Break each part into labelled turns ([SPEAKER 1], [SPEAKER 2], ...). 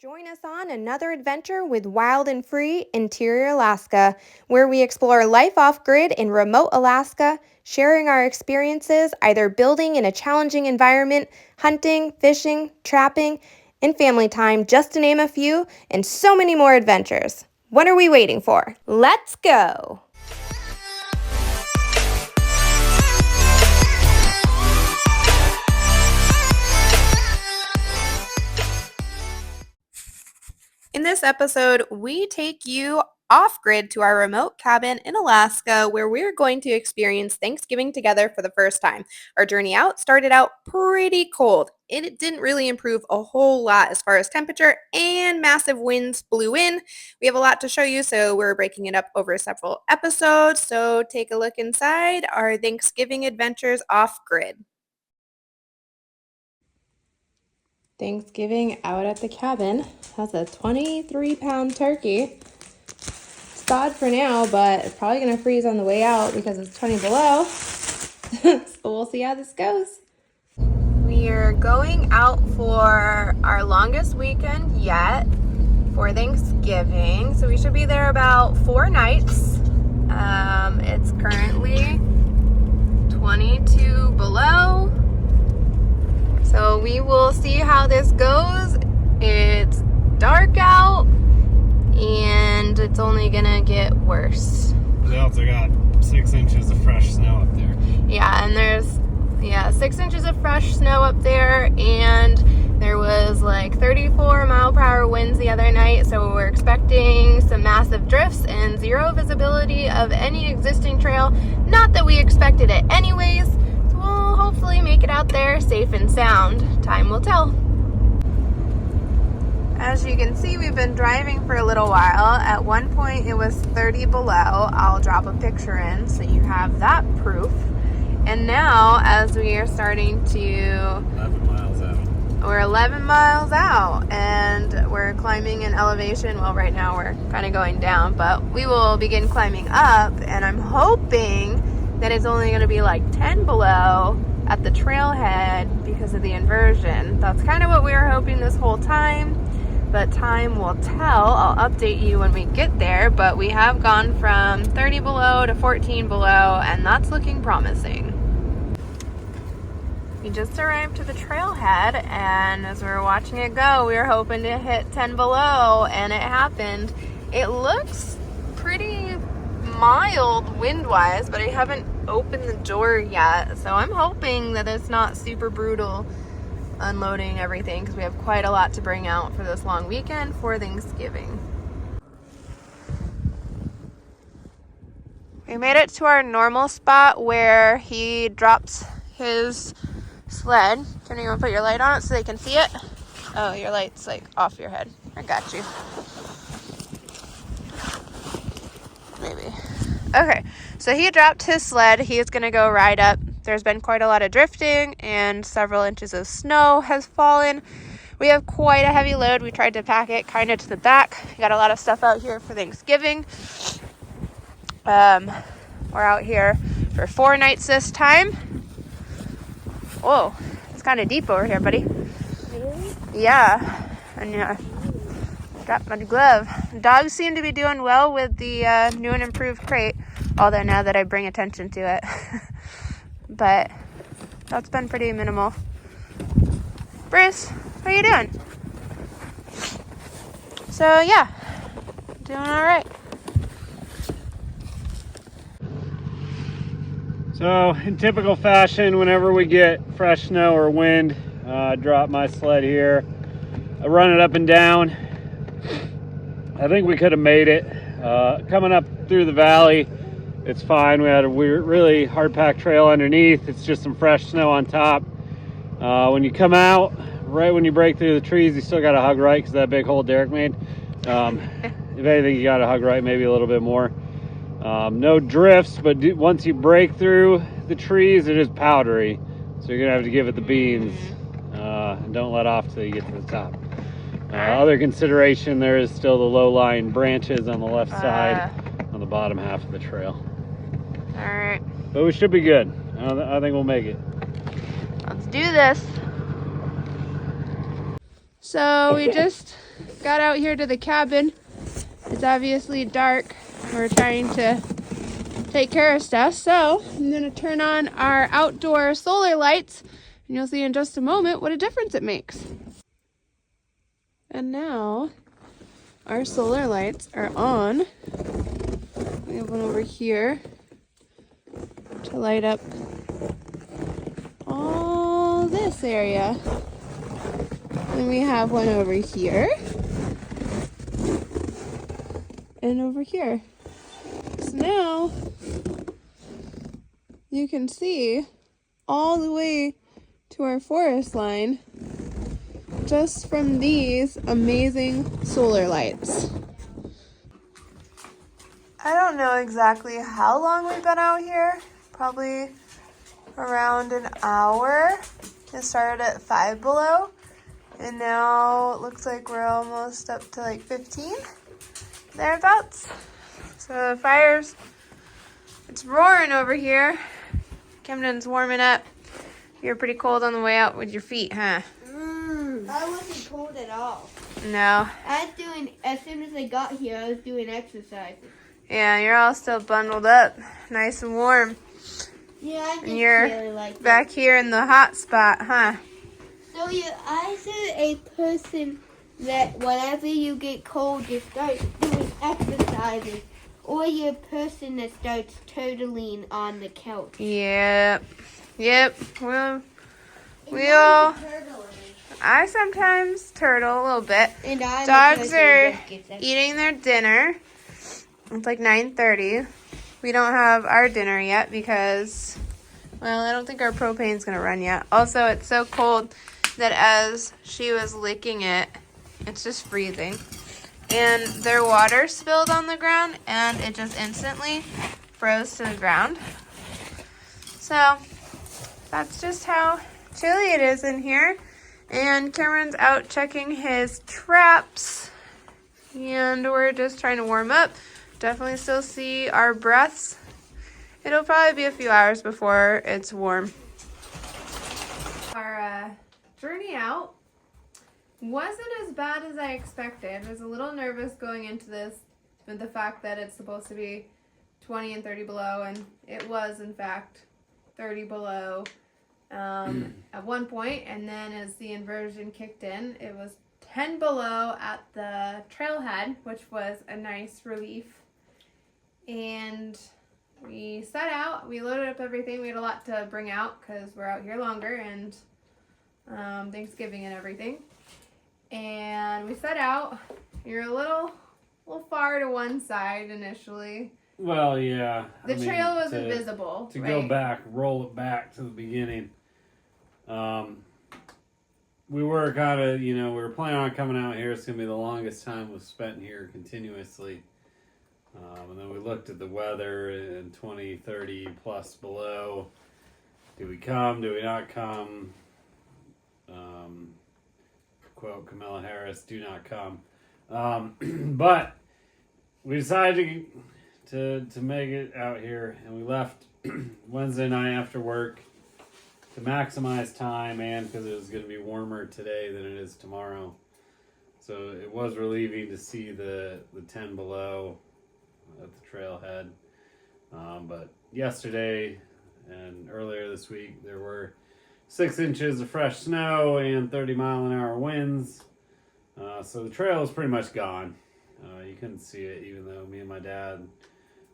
[SPEAKER 1] Join us on another adventure with Wild and Free Interior Alaska, where we explore life off-grid in remote Alaska, sharing our experiences either building in a challenging environment, hunting, fishing, trapping, and family time, just to name a few, and so many more adventures. What are we waiting for? Let's go! In this episode, we take you off-grid to our remote cabin in Alaska where we're going to experience Thanksgiving together for the first time. Our journey out started out pretty cold. It didn't really improve a whole lot as far as temperature, and massive winds blew in. We have a lot to show you, so we're breaking it up over several episodes. So take a look inside our Thanksgiving adventures off-grid. Thanksgiving out at the cabin. That's a 23-pound turkey. It's thawed for now, but it's probably going to freeze on the way out because it's 20 below. So we'll see how this goes. We are going out for our longest weekend yet for Thanksgiving. So we should be there about 4 nights. It's currently 22 below. So we will see how this goes. It's dark out and it's only gonna get worse.
[SPEAKER 2] They also got 6 inches of fresh snow up there.
[SPEAKER 1] Yeah, and there's 6 inches of fresh snow up there, and there was like 34-mile-per-hour winds the other night, so we're expecting some massive drifts and zero visibility of any existing trail. Not that we expected it anyways. We'll hopefully make it out there safe and sound. Time will tell. As you can see, we've been driving for a little while. At one point it was 30 below. I'll drop a picture in so you have that proof. And now, as we are starting to...
[SPEAKER 2] 11 miles out.
[SPEAKER 1] We're 11 miles out and we're climbing in elevation. Well, right now we're kind of going down, but we will begin climbing up, and I'm hoping that it's only going to be like 10 below at the trailhead because of the inversion. That's kind of what we were hoping this whole time, but time will tell. I'll update you when we get there, but we have gone from 30 below to 14 below, and that's looking promising. We just arrived to the trailhead, and as we were watching it go, we were hoping to hit 10 below, and it happened. It looks pretty mild wind-wise, but I haven't opened the door yet, so I'm hoping that it's not super brutal unloading everything, because we have quite a lot to bring out for this long weekend for Thanksgiving. We made it to our normal spot where he drops his sled. Can you put your light on it so they can see it? Oh, your light's like off your head. I got you. Maybe. Okay, so he dropped his sled. He is going to go ride up. There's been quite a lot of drifting and several inches of snow has fallen. We have quite a heavy load. We tried to pack it kind of to the back. We got a lot of stuff out here for Thanksgiving. We're out here for 4 nights this time. Whoa, it's kind of deep over here, buddy.
[SPEAKER 3] Really?
[SPEAKER 1] Yeah, and dropped my glove. Dogs seem to be doing well with the new and improved crate, although now that I bring attention to it. But that's been pretty minimal. Bruce, how you doing? So yeah, doing all right.
[SPEAKER 2] So in typical fashion, whenever we get fresh snow or wind, I drop my sled here. I run it up and down. I think we could have made it. Coming up through the valley, it's fine. We had a really hard packed trail underneath. It's just some fresh snow on top. When you come out, right when you break through the trees, you still got to hug right because that big hole Derek made. If anything, you got to hug right maybe a little bit more. No drifts, but once you break through the trees, it is powdery. So you're going to have to give it the beans. And don't let off till you get to the top. Other consideration, there is still the low-lying branches on the left side on the bottom half of the trail.
[SPEAKER 1] All right.
[SPEAKER 2] But we should be good. I think we'll make it.
[SPEAKER 1] Let's do this. So we just got out here to the cabin. It's obviously dark. We're trying to take care of stuff. So I'm gonna turn on our outdoor solar lights and you'll see in just a moment what a difference it makes. And now our solar lights are on. We have one over here to light up all this area. And we have one over here and over here. So now you can see all the way to our forest line just from these amazing solar lights. I don't know exactly how long we've been out here. Probably around an hour. It started at 5 below. And now it looks like we're almost up to like 15 thereabouts. So the fire's, it's roaring over here. Camden's warming up. You're pretty cold on the way out with your feet, huh?
[SPEAKER 3] I wasn't cold at all.
[SPEAKER 1] No.
[SPEAKER 3] As soon as I got here, I was doing exercises.
[SPEAKER 1] Yeah, you're all still bundled up, nice and warm.
[SPEAKER 3] Yeah, I just
[SPEAKER 1] And you're
[SPEAKER 3] really like
[SPEAKER 1] back here in the hot spot, huh?
[SPEAKER 3] So I said a person that whenever you get cold, you start doing exercises, or you're a person that starts turtling on the couch.
[SPEAKER 1] Yep. Well, we all. I sometimes turtle a little bit.
[SPEAKER 3] And I'm
[SPEAKER 1] Dogs are eating their dinner. It's like 9:30. We don't have our dinner yet because, well, I don't think our propane's gonna run yet. Also, it's so cold that as she was licking it, it's just freezing. And their water spilled on the ground and it just instantly froze to the ground. So that's just how chilly it is in here. And Cameron's out checking his traps. And we're just trying to warm up. Definitely still see our breaths. It'll probably be a few hours before it's warm. Our journey out wasn't as bad as I expected. I was a little nervous going into this with the fact that it's supposed to be 20 and 30 below, and it was in fact 30 below at one point, and then as the inversion kicked in, it was 10 below at the trailhead, which was a nice relief. And we set out, we loaded up everything. We had a lot to bring out because we're out here longer and Thanksgiving and everything. And we set out. You're a little far to one side initially.
[SPEAKER 2] Well, yeah.
[SPEAKER 1] The trail was invisible.
[SPEAKER 2] To go back, roll it back to the beginning. We were kind of, we were planning on coming out here. It's going to be the longest time we've spent here continuously. And then we looked at the weather and 20, 30 plus below. Do we come? Do we not come? Quote Kamala Harris, do not come. But we decided to make it out here, and we left Wednesday night after work to maximize time, and because it was going to be warmer today than it is tomorrow. So it was relieving to see the 10 below at the trailhead. But yesterday and earlier this week, there were 6 inches of fresh snow and 30-mile-an-hour winds. So the trail is pretty much gone. You couldn't see it, even though me and my dad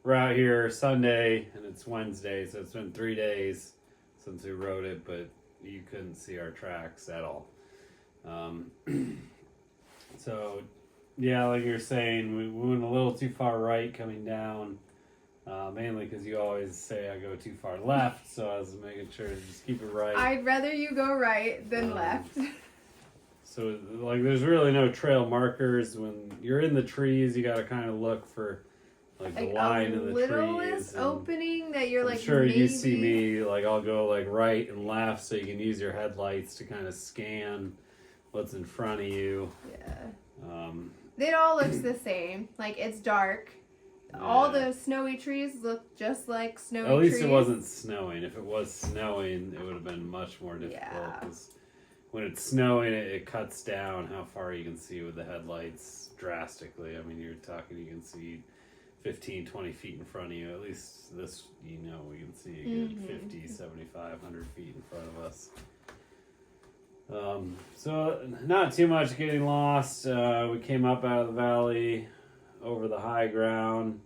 [SPEAKER 2] were out here Sunday, and it's Wednesday, so it's been 3 days since we rode it, but you couldn't see our tracks at all. So, yeah, like you're saying, we went a little too far right coming down, mainly because you always say I go too far left, so I was making sure to just keep it right.
[SPEAKER 1] I'd rather you go right than left.
[SPEAKER 2] So, like, there's really no trail markers. When you're in the trees, you got to kind of look for, like the line of the trees.
[SPEAKER 1] A littlest opening that you're like,
[SPEAKER 2] sure,
[SPEAKER 1] maybe...
[SPEAKER 2] you see me, like, I'll go, like, right and left, so you can use your headlights to kind of scan what's in front of you.
[SPEAKER 1] Yeah. It all looks the same. Like, it's dark. Yeah. All the snowy trees look just like snowy trees.
[SPEAKER 2] At least it wasn't snowing. If it was snowing, it would have been much more difficult.
[SPEAKER 1] Yeah.
[SPEAKER 2] when it's snowing, it cuts down how far you can see with the headlights drastically. I mean, you're talking, you can see 15, 20 feet in front of you. At least this, we can see a good 50, 75, 100 feet in front of us. So not too much getting lost. We came up out of the valley over the high ground.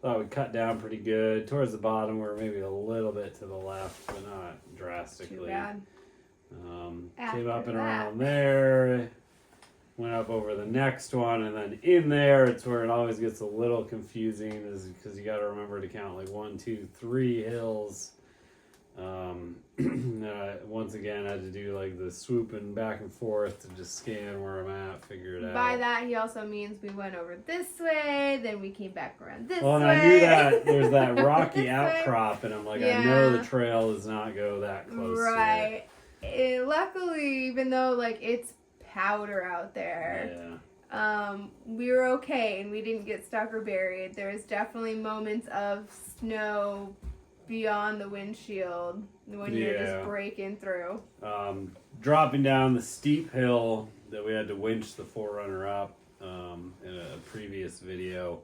[SPEAKER 2] Thought we cut down pretty good. Towards the bottom, we're maybe a little bit to the left, but not drastically.
[SPEAKER 1] Too bad.
[SPEAKER 2] Came up and
[SPEAKER 1] that.
[SPEAKER 2] around there. Went up over the next one, and then in there, it's where it always gets a little confusing, is because you got to remember to count like 1, 2, 3 hills. Once again, I had to do like the swooping back and forth to just scan where I'm at, figure it out.
[SPEAKER 1] By that, he also means we went over this way, then we came back around this way.
[SPEAKER 2] Well, and I knew that there's that rocky outcrop, and I'm like,
[SPEAKER 1] Yeah.
[SPEAKER 2] I know the trail does not go that close.
[SPEAKER 1] Right. Luckily, even though like it's powder out there, we were okay and we didn't get stuck or buried. There was definitely moments of snow beyond the windshield when you're just breaking through.
[SPEAKER 2] Dropping down the steep hill that we had to winch the 4Runner up in a previous video.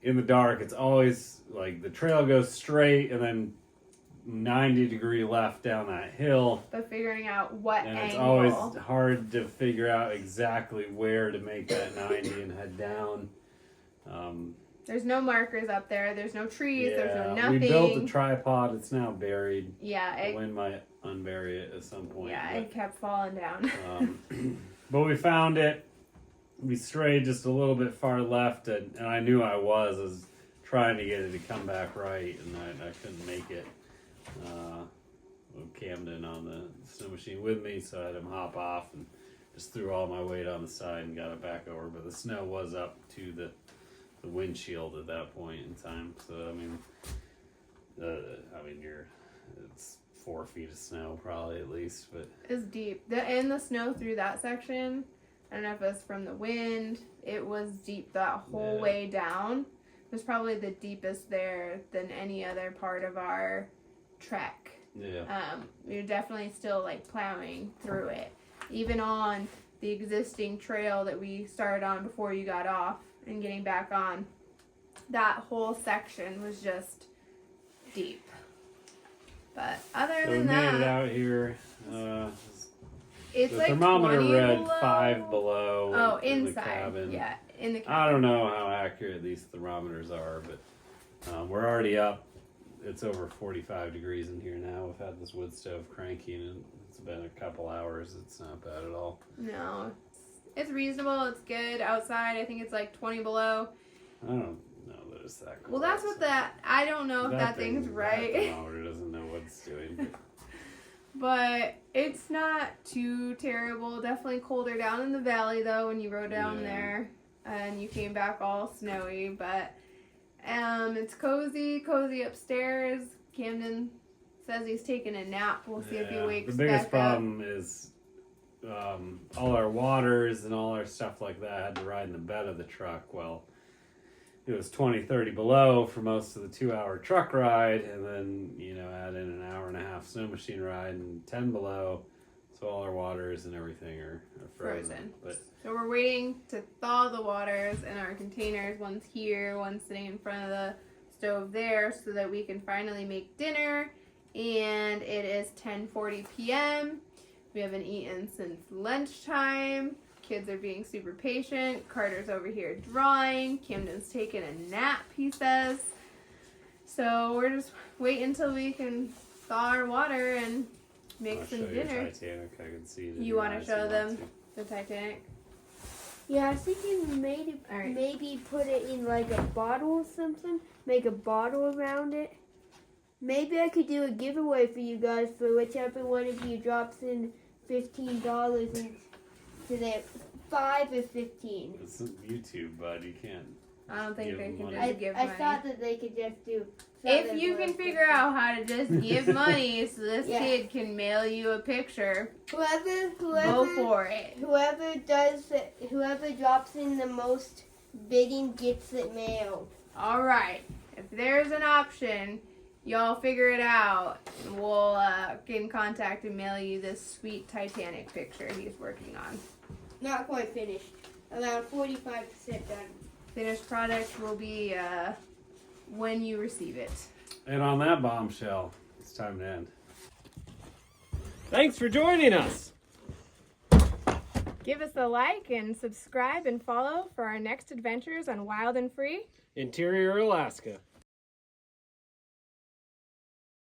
[SPEAKER 2] In the dark, it's always like the trail goes straight and then 90-degree left down that hill.
[SPEAKER 1] But figuring out what
[SPEAKER 2] and
[SPEAKER 1] angle.
[SPEAKER 2] It's always hard to figure out exactly where to make that 90 and head down.
[SPEAKER 1] There's no markers up there. There's no trees. There's no nothing.
[SPEAKER 2] We built a tripod. It's now buried.
[SPEAKER 1] Yeah.
[SPEAKER 2] The wind might unbury it at some point.
[SPEAKER 1] Yeah, it kept falling down.
[SPEAKER 2] But we found it. We strayed just a little bit far left, and I knew I was trying to get it to come back right, and I couldn't make it. With Camden on the snow machine with me, so I had him hop off and just threw all my weight on the side and got it back over. But the snow was up to the windshield at that point in time. So it's 4 feet of snow probably at least, but
[SPEAKER 1] it's deep. The snow through that section, I don't know if it was from the wind, it was deep that whole way down. It was probably the deepest there than any other part of our trek. We were definitely still like plowing through it, even on the existing trail that we started on before you got off and getting back on. That whole section was just deep. But other
[SPEAKER 2] so
[SPEAKER 1] than
[SPEAKER 2] we
[SPEAKER 1] that,
[SPEAKER 2] made it out here.
[SPEAKER 1] it's
[SPEAKER 2] the
[SPEAKER 1] like
[SPEAKER 2] thermometer
[SPEAKER 1] 20
[SPEAKER 2] read
[SPEAKER 1] below.
[SPEAKER 2] 5 below.
[SPEAKER 1] Oh,
[SPEAKER 2] in
[SPEAKER 1] inside.
[SPEAKER 2] the cabin.
[SPEAKER 1] Yeah, in the cabin.
[SPEAKER 2] I don't know how accurate these thermometers are, but we're already up. It's over 45 degrees in here now. We've had this wood stove cranking, and it's been a couple hours. It's not bad at all.
[SPEAKER 1] No, it's reasonable. It's good. Outside, I think it's like 20 below.
[SPEAKER 2] I don't know that it's that close.
[SPEAKER 1] Well, that's what I don't know if that thing's right.
[SPEAKER 2] That thermometer doesn't know what it's doing.
[SPEAKER 1] But it's not too terrible. Definitely colder down in the valley, though, when you rode down there. And you came back all snowy, but it's cozy upstairs. Camden says he's taking a nap. We'll see if he wakes
[SPEAKER 2] The biggest
[SPEAKER 1] back
[SPEAKER 2] problem is all our waters and all our stuff like that had to ride in the bed of the truck. Well, it was 20, 30 below for most of the 2-hour truck ride, and then, add in an hour and a half snow machine ride and 10 below. So all our waters and everything are frozen. But
[SPEAKER 1] so we're waiting to thaw the waters in our containers. One's here, one's sitting in front of the stove there, so that we can finally make dinner. And it is 10:40 p.m. We haven't eaten since lunchtime. Kids are being super patient. Carter's over here drawing. Camden's taking a nap, he says. So we're just waiting until we can thaw our water and make some dinner.
[SPEAKER 2] Titanic, I can see it.
[SPEAKER 1] You want to show them the Titanic?
[SPEAKER 3] Yeah, I was thinking maybe put it in like a bottle or something. Make a bottle around it. Maybe I could do a giveaway for you guys for whichever one of you drops in $15 into the 5 or 15.
[SPEAKER 2] It's YouTube, bud. You can't.
[SPEAKER 1] I don't think they can
[SPEAKER 2] money.
[SPEAKER 1] just give money.
[SPEAKER 3] I thought that they could just do.
[SPEAKER 1] If you can figure out how to just give money so this kid can mail you a picture,
[SPEAKER 3] whoever
[SPEAKER 1] go for it.
[SPEAKER 3] Whoever drops in the most bidding gets it mailed.
[SPEAKER 1] All right. If there's an option, y'all figure it out. We'll get in contact and mail you this sweet Titanic picture he's working on.
[SPEAKER 3] Not quite finished. Around 45% done.
[SPEAKER 1] Finished product will be when you receive it.
[SPEAKER 2] And on that bombshell, it's time to end. Thanks for joining us.
[SPEAKER 1] Give us a like and subscribe and follow for our next adventures on Wild and Free.
[SPEAKER 2] Interior Alaska.